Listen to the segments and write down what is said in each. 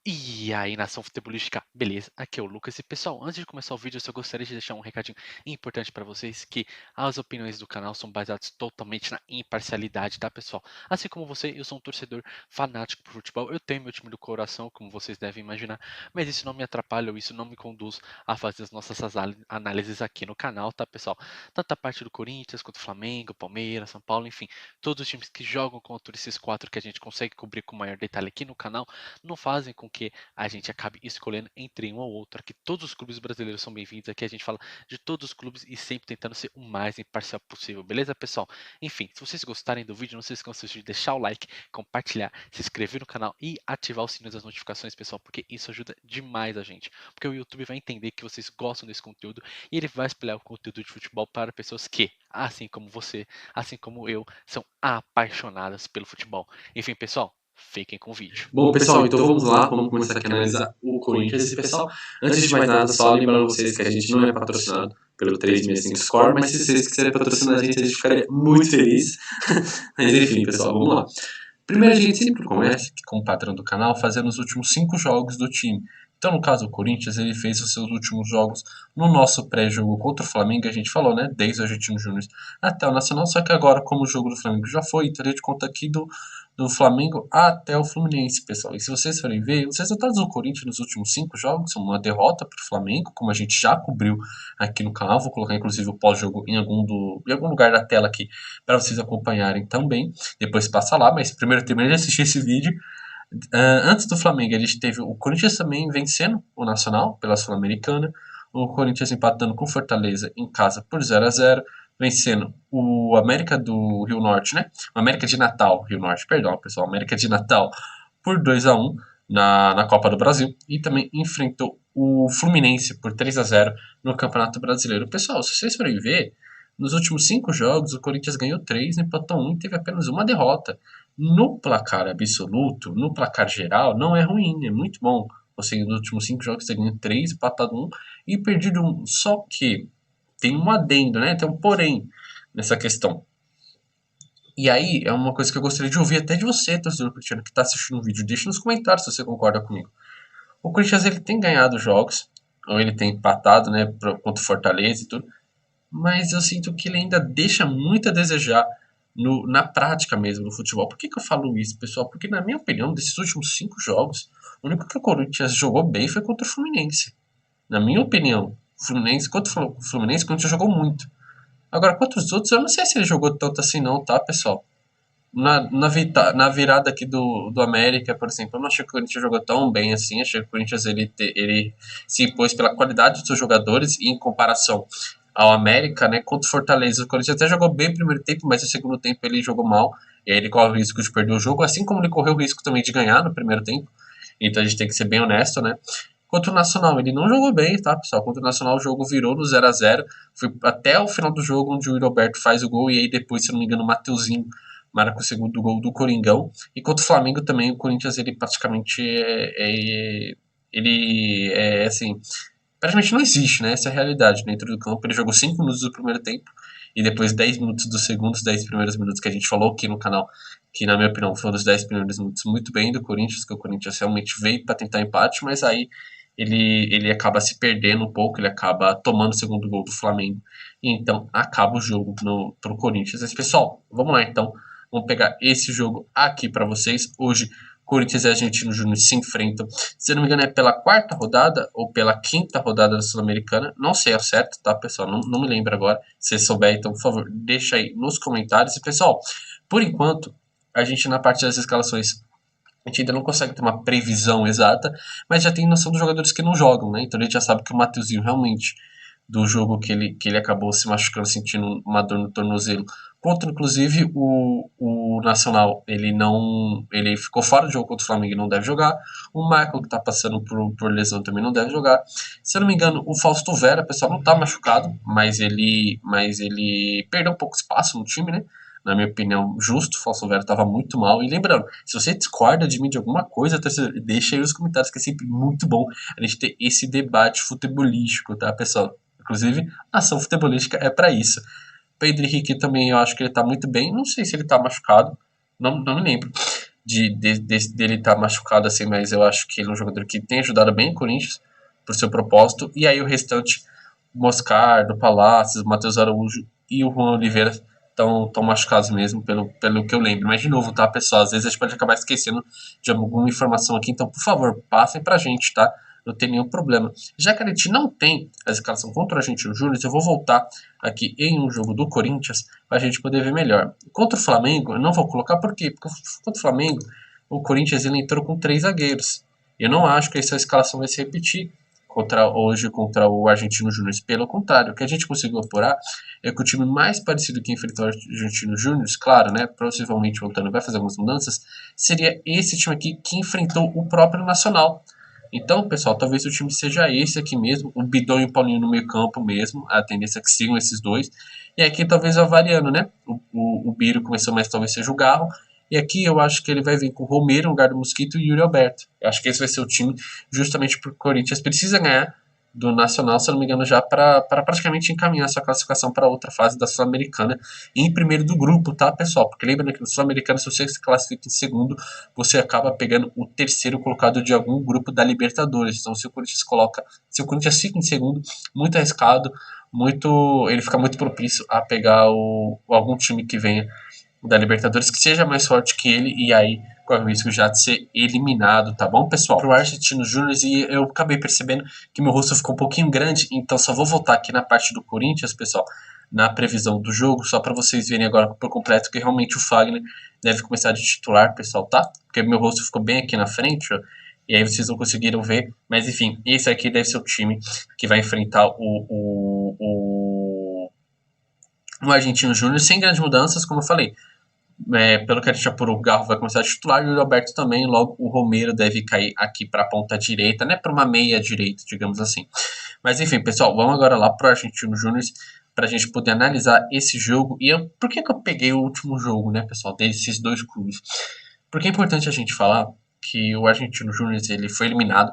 E aí, nação futebolística, beleza? Aqui é o Lucas. E pessoal, antes de começar o vídeo, eu só gostaria de deixar um recadinho importante para vocês, que as opiniões do canal são baseadas totalmente na imparcialidade, tá, pessoal? Assim como você, eu sou um torcedor fanático por futebol, eu tenho meu time do coração, como vocês devem imaginar, mas isso não me atrapalha ou isso não me conduz a fazer as nossas análises aqui no canal, tá, pessoal? Tanto a parte do Corinthians, quanto o Flamengo, Palmeiras, São Paulo, enfim, todos os times que jogam contra esses quatro que a gente consegue cobrir com maior detalhe aqui no canal, não fazem com que a gente acabe escolhendo entre um ou outro. Aqui todos os clubes brasileiros são bem-vindos. Aqui a gente fala de todos os clubes e sempre tentando ser o mais imparcial possível, beleza, pessoal? Enfim, se vocês gostarem do vídeo, não se esqueçam de deixar o like, compartilhar, se inscrever no canal e ativar o sininho das notificações, pessoal, porque isso ajuda demais a gente. Porque o YouTube vai entender que vocês gostam desse conteúdo e ele vai espalhar o conteúdo de futebol para pessoas que, assim como você, assim como eu, são apaixonadas pelo futebol. Enfim, pessoal, fiquem com o vídeo. Bom, pessoal, então vamos lá, vamos começar aqui a analisar o Corinthians. E, pessoal, antes de mais nada, só lembrando vocês que a gente não é patrocinado pelo 365 Score, mas se vocês quiserem patrocinar a gente ficaria muito feliz. Mas enfim, pessoal, vamos lá. Primeiro, a gente sempre começa, como padrão do canal, fazendo os últimos 5 jogos do time. Então, no caso, o Corinthians, ele fez os seus últimos jogos no nosso pré-jogo contra o Flamengo, a gente falou, né, desde o Argentino Júnior até o Nacional, só que agora, como o jogo do Flamengo já foi, então a gente conta aqui do Flamengo até o Fluminense, pessoal. E se vocês forem ver, os resultados do Corinthians nos últimos 5 jogos são uma derrota para o Flamengo, como a gente já cobriu aqui no canal, vou colocar inclusive o pós-jogo em algum lugar da tela aqui para vocês acompanharem também. Depois passa lá, mas primeiro termine de assistir esse vídeo. Antes do Flamengo, a gente teve o Corinthians também vencendo o Nacional pela Sul-Americana, o Corinthians empatando com Fortaleza em casa por 0-0, vencendo o América do Rio Norte, né? O América de Natal, Rio Norte, perdão, pessoal, América de Natal por 2-1 na Copa do Brasil e também enfrentou o Fluminense por 3-0 no Campeonato Brasileiro. Pessoal, se vocês forem ver, nos últimos 5 jogos, o Corinthians ganhou 3, empatou 1 e teve apenas uma derrota. No placar absoluto, no placar geral, não é ruim, é muito bom. Você, nos últimos 5 jogos, você ganhou 3, empatado 1 e perdido 1. Só que tem um adendo, né? Tem um porém nessa questão. E aí, é uma coisa que eu gostaria de ouvir até de você, torcedor corintiano, que está assistindo o vídeo. Deixa nos comentários se você concorda comigo. O Corinthians, ele tem ganhado jogos, ou ele tem empatado, né, contra o Fortaleza e tudo, mas eu sinto que ele ainda deixa muito a desejar na prática mesmo, no futebol. Por que, que eu falo isso, pessoal? Porque, na minha opinião, desses últimos 5 jogos, o único que o Corinthians jogou bem foi contra o Fluminense. Na minha opinião, contra o Fluminense, o Corinthians jogou muito. Agora, contra os outros, eu não sei se ele jogou tanto assim não, tá, pessoal? Na virada aqui do América, por exemplo, eu não achei que o Corinthians jogou tão bem assim. Achei que o Corinthians ele se impôs pela qualidade dos seus jogadores e em comparação ao América, né? Contra o Fortaleza, o Corinthians até jogou bem no primeiro tempo, mas no segundo tempo ele jogou mal. E aí ele corre o risco de perder o jogo, assim como ele correu o risco também de ganhar no primeiro tempo. Então a gente tem que ser bem honesto, né? Contra o Nacional, ele não jogou bem, tá, pessoal? Contra o Nacional, o jogo virou no 0-0. Foi até o final do jogo onde o Roberto faz o gol e aí depois, se não me engano, o Mateuzinho marca o segundo gol do Coringão. E contra o Flamengo também, o Corinthians, ele praticamente ele é assim, praticamente não existe, né? Essa é a realidade dentro do campo. Ele jogou 5 minutos do primeiro tempo e depois 10 minutos dos segundos, 10 primeiros minutos que a gente falou aqui no canal, que na minha opinião foram os 10 primeiros minutos muito bem do Corinthians, que o Corinthians realmente veio para tentar empate, mas aí ele acaba se perdendo um pouco, ele acaba tomando o segundo gol do Flamengo, e então acaba o jogo pro Corinthians. Mas, pessoal, vamos lá então, vamos pegar esse jogo aqui para vocês. Hoje, Corinthians e Argentino Júnior se enfrentam, se não me engano é pela quarta rodada ou pela quinta rodada da Sul-Americana, não sei ao certo, tá, pessoal, não me lembro agora. Se souber, então, por favor, deixa aí nos comentários. E, pessoal, por enquanto, a gente na parte das escalações a gente ainda não consegue ter uma previsão exata, mas já tem noção dos jogadores que não jogam, né? Então a gente já sabe que o Mateuzinho realmente, do jogo que ele acabou se machucando, sentindo uma dor no tornozelo, contra inclusive o Nacional, ele ficou fora do jogo contra o Flamengo e não deve jogar. O Michael, que tá passando por lesão, também não deve jogar. Se eu não me engano, o Fausto Vera, pessoal, não tá machucado, mas ele perdeu um pouco de espaço no time, né? Na minha opinião, justo. O Fausto Vera estava muito mal. E lembrando, se você discorda de mim de alguma coisa, deixa aí nos comentários, que é sempre muito bom a gente ter esse debate futebolístico, tá, pessoal? Inclusive, a ação futebolística é para isso. Pedro Henrique também, eu acho que ele tá muito bem. Não sei se ele tá machucado, não me lembro. dele estar machucado assim, mas eu acho que ele é um jogador que tem ajudado bem o Corinthians por seu propósito. E aí o restante, Moscardo, Palácios, Matheus Araújo e o Juan Oliveira estão machucados mesmo, pelo que eu lembro. Mas de novo, tá, pessoal? Às vezes a gente pode acabar esquecendo de alguma informação aqui, então, por favor, passem pra gente, tá? Não tem nenhum problema. Já que a gente não tem a escalação contra o Argentino Júnior, eu vou voltar aqui em um jogo do Corinthians para a gente poder ver melhor. Contra o Flamengo, eu não vou colocar por quê? Porque contra o Flamengo, o Corinthians ele entrou com 3 zagueiros. Eu não acho que essa escalação vai se repetir hoje contra o Argentino Júnior. Pelo contrário, o que a gente conseguiu apurar é que o time mais parecido que enfrentou o Argentino Júnior, claro, né, possivelmente voltando vai fazer algumas mudanças, seria esse time aqui que enfrentou o próprio Nacional. Então, pessoal, talvez o time seja esse aqui mesmo, o Bidon e o Paulinho no meio campo mesmo, a tendência é que sigam esses dois. E aqui talvez a variando, né? O Biro começou, mas talvez seja o Garro. E aqui eu acho que ele vai vir com o Romero no lugar do Mosquito e o Yuri Alberto. Eu acho que esse vai ser o time justamente porque o Corinthians precisa ganhar do Nacional, se eu não me engano, já para praticamente encaminhar sua classificação para outra fase da Sul-Americana em primeiro do grupo, tá, pessoal? Porque lembrando que no Sul-Americano, se você se classifica em segundo, você acaba pegando o terceiro colocado de algum grupo da Libertadores. Então, se o Corinthians fica em segundo, muito arriscado, ele fica muito propício a pegar algum time que venha da Libertadores que seja mais forte que ele e aí corre o risco já de ser eliminado, tá bom, pessoal? Pro Argentino Júnior, e eu acabei percebendo que meu rosto ficou um pouquinho grande, então só vou voltar aqui na parte do Corinthians, pessoal, na previsão do jogo, só para vocês verem agora por completo que realmente o Fagner deve começar de titular, pessoal, tá? Porque meu rosto ficou bem aqui na frente, ó, e aí vocês não conseguiram ver, mas enfim, esse aqui deve ser o time que vai enfrentar o Argentino Júnior sem grandes mudanças, como eu falei. Pelo que a gente apurou, o Garro vai começar a titular e o Roberto também. Logo, o Romero deve cair aqui para a ponta direita, né? Para uma meia direita, digamos assim. Mas enfim, pessoal, vamos agora lá para o Argentino Júnior para a gente poder analisar esse jogo. Por que eu peguei o último jogo, né, pessoal, desses dois clubes? Porque é importante a gente falar que o Argentino Júnior ele foi eliminado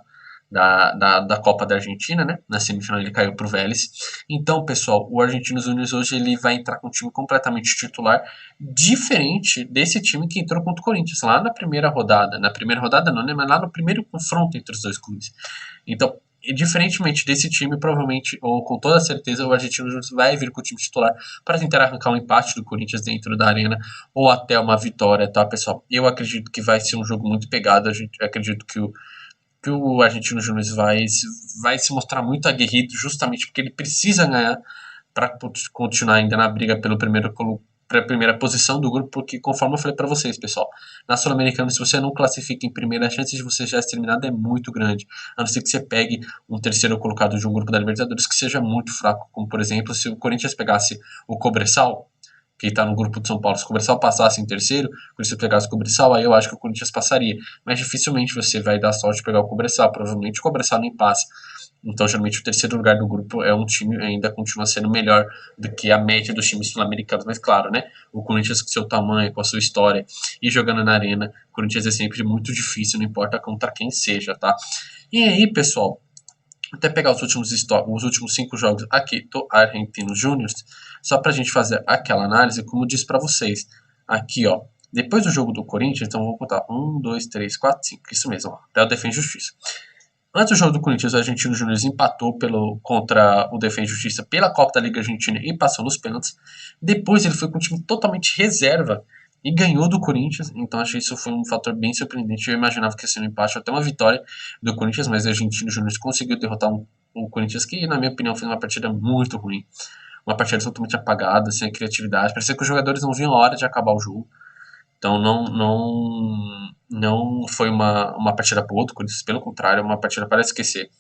da Copa da Argentina, né? Na semifinal ele caiu pro Vélez. Então, pessoal, o Argentinos Júnior hoje ele vai entrar com um time completamente titular, diferente desse time que entrou contra o Corinthians lá na primeira rodada. Na primeira rodada não, né? Mas lá no primeiro confronto entre os dois clubes. Então, diferentemente desse time, provavelmente, ou com toda certeza, o Argentino Júnior vai vir com o time titular para tentar arrancar um empate do Corinthians dentro da arena ou até uma vitória, tá, pessoal? Eu acredito que vai ser um jogo muito pegado. Acredito que o Argentino Júnior vai se mostrar muito aguerrido, justamente porque ele precisa ganhar para continuar ainda na briga pela primeira posição do grupo, porque conforme eu falei para vocês, pessoal, na Sul-Americana, se você não classifica em primeira, a chance de você já ser eliminado é muito grande, a não ser que você pegue um terceiro colocado de um grupo da Libertadores que seja muito fraco, como por exemplo, se o Corinthians pegasse o Cobressal, que está no grupo de São Paulo, se o Cobressal passasse em terceiro, quando você pegasse o Cobressal, aí eu acho que o Corinthians passaria. Mas dificilmente você vai dar sorte de pegar o Cobressal, provavelmente o Cobressal nem passa. Então, geralmente, o terceiro lugar do grupo é um time ainda continua sendo melhor do que a média dos times sul-americanos. Mas, claro, né? O Corinthians, com seu tamanho, com a sua história e jogando na arena, o Corinthians é sempre muito difícil, não importa contra quem seja, tá? E aí, pessoal, até pegar os últimos 5 jogos aqui do Argentino Júnior, só para a gente fazer aquela análise, como eu disse para vocês. Aqui, ó, depois do jogo do Corinthians, então vou contar 1, 2, 3, 4, 5, isso mesmo, ó, até o Defensa e Justiça. Antes do jogo do Corinthians, o Argentino Júnior empatou contra o Defensa e Justiça pela Copa da Liga Argentina e passou nos pênaltis. Depois ele foi com um time totalmente reserva e ganhou do Corinthians, então achei isso foi um fator bem surpreendente. Eu imaginava que ia ser um empate até uma vitória do Corinthians, mas o Argentino Júnior conseguiu derrotar o Corinthians, que na minha opinião fez uma partida muito ruim, uma partida totalmente apagada, sem criatividade, parecia que os jogadores não viam a hora de acabar o jogo. Então não foi uma partida boa do Corinthians, pelo contrário, uma partida para esquecer.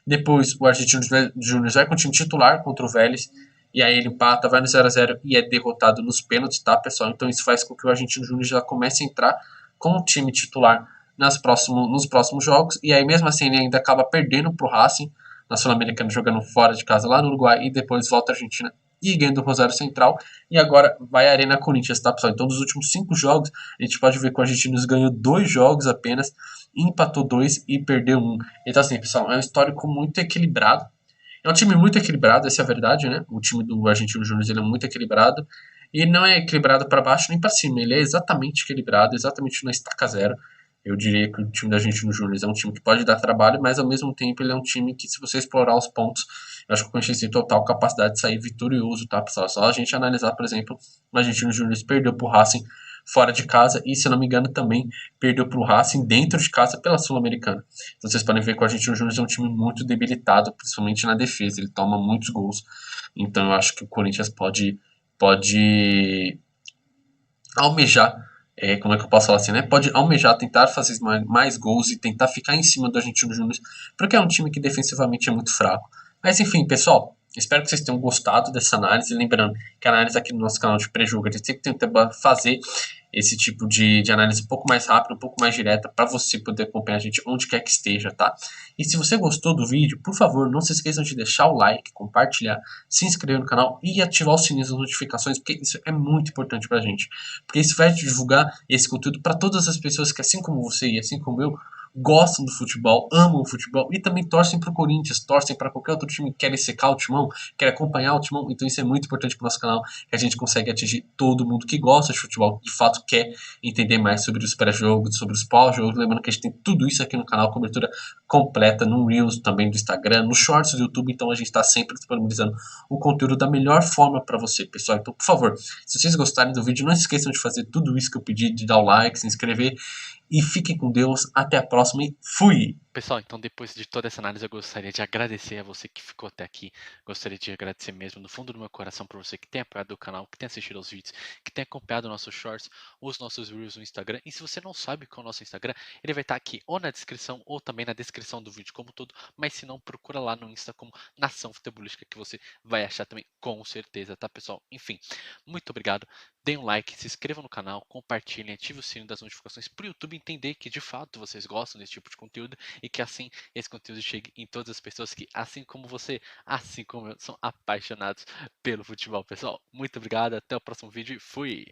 Depois o Argentino Júnior vai com o time titular contra o Vélez, e aí ele empata, vai no 0x0 e é derrotado nos pênaltis, tá, pessoal? Então isso faz com que o Argentino Júnior já comece a entrar com o time titular nos próximos jogos, e aí mesmo assim ele ainda acaba perdendo pro Racing, na Sul-Americana, jogando fora de casa lá no Uruguai, e depois volta à Argentina e ganha do Rosário Central, e agora vai a Arena Corinthians, tá, pessoal? Então dos últimos 5 jogos, a gente pode ver que o Argentinos ganhou 2 jogos apenas, empatou 2 e perdeu 1. Então assim, pessoal, é um histórico muito equilibrado. É um time muito equilibrado, essa é a verdade, né? O time do Argentino Júnior ele é muito equilibrado. E ele não é equilibrado para baixo nem para cima, ele é exatamente equilibrado, exatamente na estaca zero. Eu diria que o time da Argentino Júnior é um time que pode dar trabalho, mas ao mesmo tempo ele é um time que, se você explorar os pontos, eu acho que o Corinthians tem total capacidade de sair vitorioso, tá, pessoal? Só a gente analisar, por exemplo, o Argentino Júnior perdeu pro Racing fora de casa e, se não me engano, também perdeu pro Racing dentro de casa pela Sul-Americana. Então vocês podem ver que o Argentino Júnior é um time muito debilitado, principalmente na defesa, ele toma muitos gols. Então eu acho que o Corinthians pode almejar, como é que eu posso falar assim, né? Pode almejar tentar fazer mais gols e tentar ficar em cima do Argentino Júnior, porque é um time que defensivamente é muito fraco. Mas enfim, pessoal, espero que vocês tenham gostado dessa análise. Lembrando que a análise aqui no nosso canal de Prejuga, a gente sempre tenta fazer esse tipo de análise um pouco mais rápida, um pouco mais direta, para você poder acompanhar a gente onde quer que esteja, tá? E se você gostou do vídeo, por favor, não se esqueçam de deixar o like, compartilhar, se inscrever no canal e ativar o sininho das notificações, porque isso é muito importante pra gente. Porque isso vai divulgar esse conteúdo para todas as pessoas que, assim como você e assim como eu, gostam do futebol, amam o futebol e também torcem para o Corinthians, torcem para qualquer outro time que quer secar o timão, quer acompanhar o timão. Então isso é muito importante para o nosso canal, que a gente consegue atingir todo mundo que gosta de futebol, que de fato quer entender mais sobre os pré-jogos, sobre os pós-jogos. Lembrando que a gente tem tudo isso aqui no canal, cobertura completa no Reels também do Instagram, nos Shorts do YouTube. Então a gente está sempre disponibilizando o conteúdo da melhor forma para você, pessoal. Então, por favor, se vocês gostarem do vídeo, não esqueçam de fazer tudo isso que eu pedi, de dar o like, se inscrever. E fiquem com Deus. Até a próxima e fui! Pessoal, então depois de toda essa análise, eu gostaria de agradecer a você que ficou até aqui. Gostaria de agradecer mesmo do fundo do meu coração por você que tem apoiado o canal, que tem assistido aos vídeos, que tem acompanhado nossos shorts, os nossos reels no Instagram. E se você não sabe qual é o nosso Instagram, ele vai estar aqui ou na descrição ou também na descrição do vídeo como todo. Mas se não, procura lá no Insta como Nação Futebolística que você vai achar também com certeza, tá, pessoal? Enfim, muito obrigado. Deem um like, se inscrevam no canal, compartilhem, ativem o sino das notificações para o YouTube entender que de fato vocês gostam desse tipo de conteúdo e que assim esse conteúdo chegue em todas as pessoas que, assim como você, assim como eu, são apaixonados pelo futebol, pessoal. Muito obrigado, até o próximo vídeo e fui!